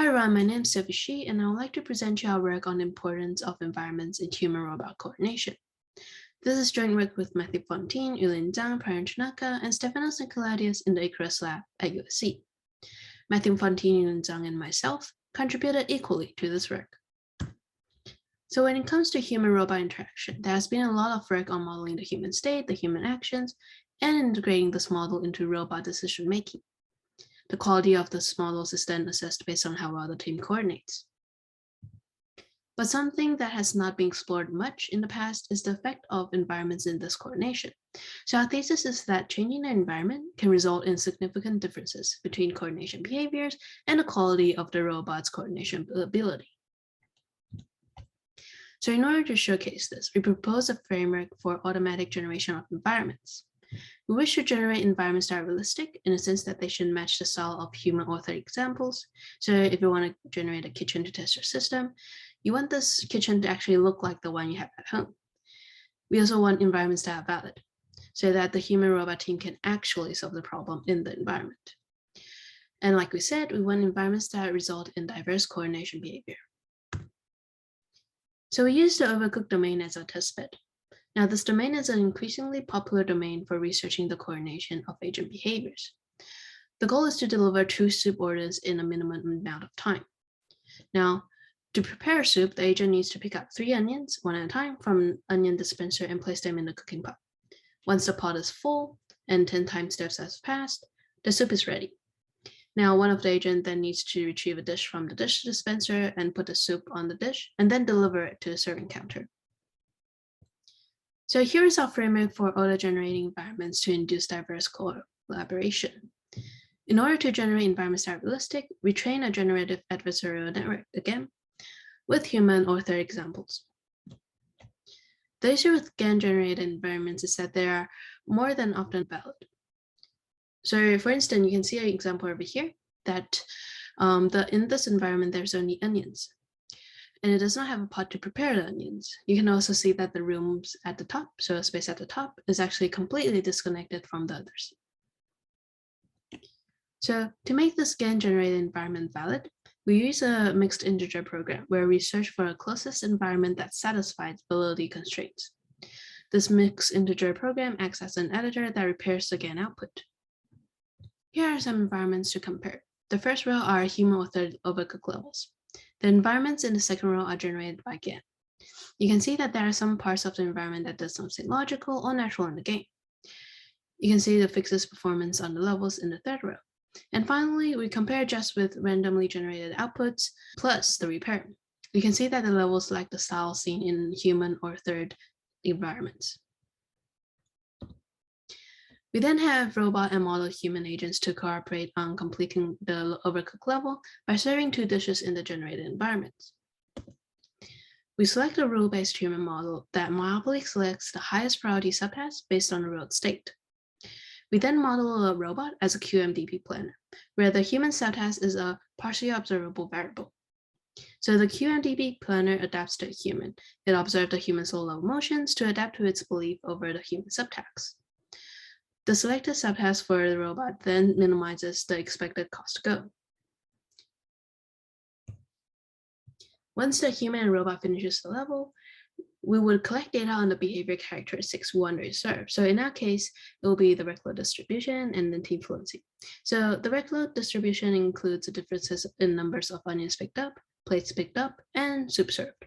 Hi everyone, my name is Sophie Shi, and I would like to present you our work on the importance of environments in human-robot coordination. This is joint work with Matthew Fontaine, Yulin Zhang, Priyan Tanaka, and Stefanos Nicolaides in the Icarus Lab at USC. Matthew Fontaine, Yulin Zhang, and myself contributed equally to this work. So when it comes to human-robot interaction, there has been a lot of work on modeling the human state, the human actions, and integrating this model into robot decision-making. The quality of this models is then assessed based on how well the team coordinates. But something that has not been explored much in the past is the effect of environments in this coordination. So our thesis is that changing the environment can result in significant differences between coordination behaviors and the quality of the robot's coordination ability. So in order to showcase this, we propose a framework for automatic generation of environments. We wish to generate environments that are realistic in the sense that they should match the style of human-authored examples. So if you want to generate a kitchen to test your system, you want this kitchen to actually look like the one you have at home. We also want environments that are valid, so that the human-robot team can actually solve the problem in the environment. And like we said, we want environments that result in diverse coordination behavior. So we use the overcooked domain as our testbed. Now, this domain is an increasingly popular domain for researching the coordination of agent behaviors. The goal is to deliver true soup orders in a minimum amount of time. Now, to prepare soup, the agent needs to pick up 3 onions, one at a time, from an onion dispenser and place them in the cooking pot. Once the pot is full and 10 time steps has passed, the soup is ready. Now, one of the agents then needs to retrieve a dish from the dish dispenser and put the soup on the dish, and then deliver it to the serving counter. So here is our framework for auto-generating environments to induce diverse collaboration. In order to generate environments that are realistic, we train a generative adversarial network again with human-authored examples. The issue with GAN-generated environments is that they are more than often valid. So for instance, you can see an example over here that in this environment, there's only onions. And it does not have a pot to prepare the onions. You can also see that the rooms at the top, so a space at the top, is actually completely disconnected from the others. So to make this GAN-generated environment valid, we use a mixed integer program where we search for a closest environment that satisfies validity constraints. This mixed integer program acts as an editor that repairs the GAN output. Here are some environments to compare. The first row are human-authored overcooked levels. The environments in the second row are generated by GAN. You can see that there are some parts of the environment that does not seem logical or natural in the game. You can see the fixes performance on the levels in the third row. And finally, we compare just with randomly generated outputs plus the repair. You can see that the levels lack the style seen in human-authored environments. We then have robot and model human agents to cooperate on completing the overcooked level by serving 2 dishes in the generated environments. We select a rule-based human model that myopically selects the highest priority subtask based on the road state. We then model a robot as a QMDP planner, where the human subtask is a partially observable variable. So the QMDP planner adapts to a human. It observes the human's low-level motions to adapt to its belief over the human subtask. The selected subtask for the robot then minimizes the expected cost to go. Once the human and robot finishes the level, we would collect data on the behavior characteristics we want to observe. So in our case, it will be the workload distribution and the team fluency. So the workload distribution includes the differences in numbers of onions picked up, plates picked up, and soup served.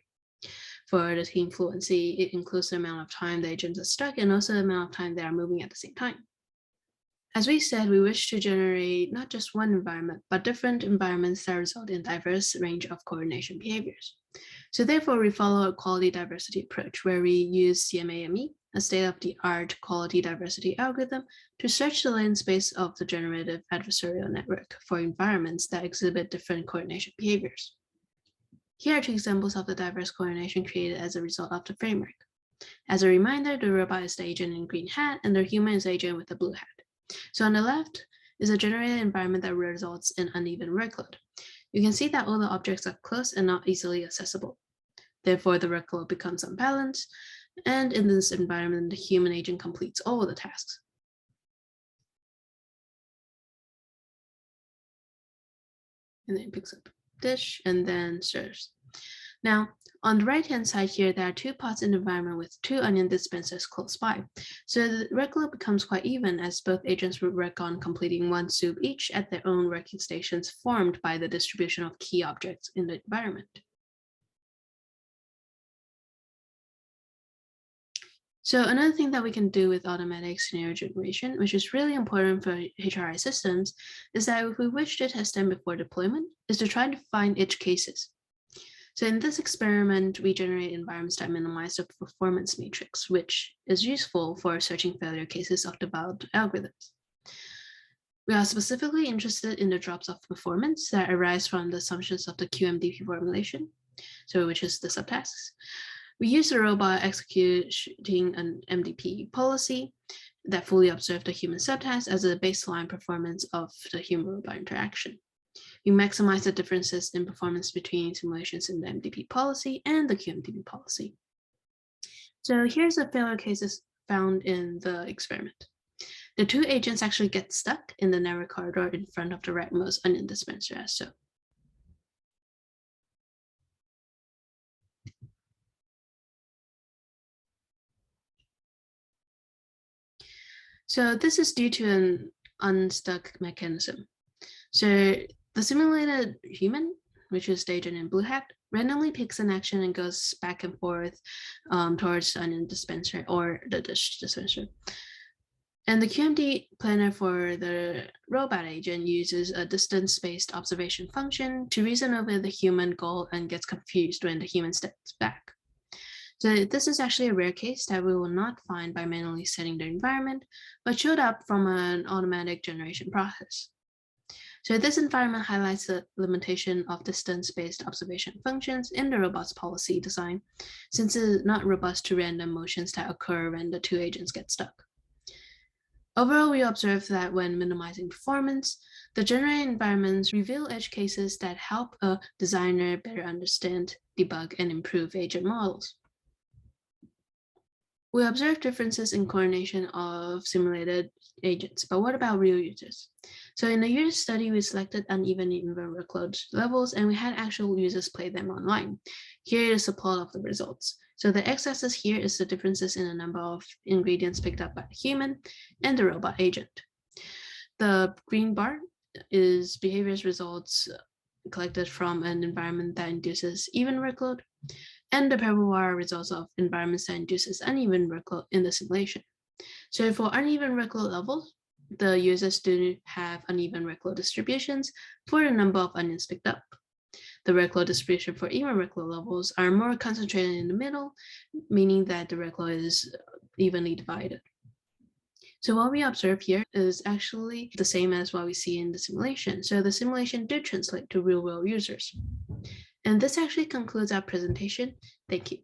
For the team fluency, it includes the amount of time the agents are stuck and also the amount of time they are moving at the same time. As we said, we wish to generate not just one environment, but different environments that result in diverse range of coordination behaviors. So therefore, we follow a quality diversity approach where we use TM&M, a state-of-the-art quality diversity algorithm, to search the latent space of the generative adversarial network for environments that exhibit different coordination behaviors. Here are 2 examples of the diverse coordination created as a result of the framework. As a reminder, the robot is the agent in green hat and the human is the agent with the blue hat. So on the left is a generated environment that results in uneven workload. You can see that all the objects are close and not easily accessible. Therefore, the workload becomes unbalanced, and in this environment, the human agent completes all the tasks. And then it picks up. dish, and then serves. Now, on the right-hand side here, there are two pots in the environment with two onion dispensers close by. So the workload becomes quite even as both agents would work on completing one soup each at their own working stations formed by the distribution of key objects in the environment. So another thing that we can do with automatic scenario generation, which is really important for HRI systems, is that if we wish to test them before deployment, is to try to find edge cases. So in this experiment, we generate environments that minimize the performance matrix, which is useful for searching failure cases of developed algorithms. We are specifically interested in the drops of performance that arise from the assumptions of the QMDP formulation, so which is the subtasks. We use the robot executing an MDP policy that fully observes the human subtask as a baseline performance of the human-robot interaction. We maximize the differences in performance between simulations in the MDP policy and the QMDP policy. So here's the failure cases found in the experiment. The two agents actually get stuck in the narrow corridor in front of the rightmost onion dispenser as so. So this is due to an unstuck mechanism. So the simulated human, which is the agent in blue hat, randomly picks an action and goes back and forth towards the onion dispenser or the dish dispenser. And the QMD planner for the robot agent uses a distance-based observation function to reason over the human goal and gets confused when the human steps back. So this is actually a rare case that we will not find by manually setting the environment, but showed up from an automatic generation process. So this environment highlights the limitation of distance-based observation functions in the robot's policy design, since it is not robust to random motions that occur when the two agents get stuck. Overall, we observe that when minimizing performance, the generated environments reveal edge cases that help a designer better understand, debug, and improve agent models. We observe differences in coordination of simulated agents, but what about real users? So in the user study, we selected uneven and even workload levels, and we had actual users play them online. Here is a plot of the results. So the x-axis here is the differences in the number of ingredients picked up by the human and the robot agent. The green bar is behaviors results collected from an environment that induces even workload, and the purple bar results of environments that induces uneven workload in the simulation. So for uneven workload levels, the users do have uneven workload distributions for the number of onions picked up. The workload distribution for even workload levels are more concentrated in the middle, meaning that the workload is evenly divided. So what we observe here is actually the same as what we see in the simulation. So the simulation did translate to real-world users. And this actually concludes our presentation. Thank you.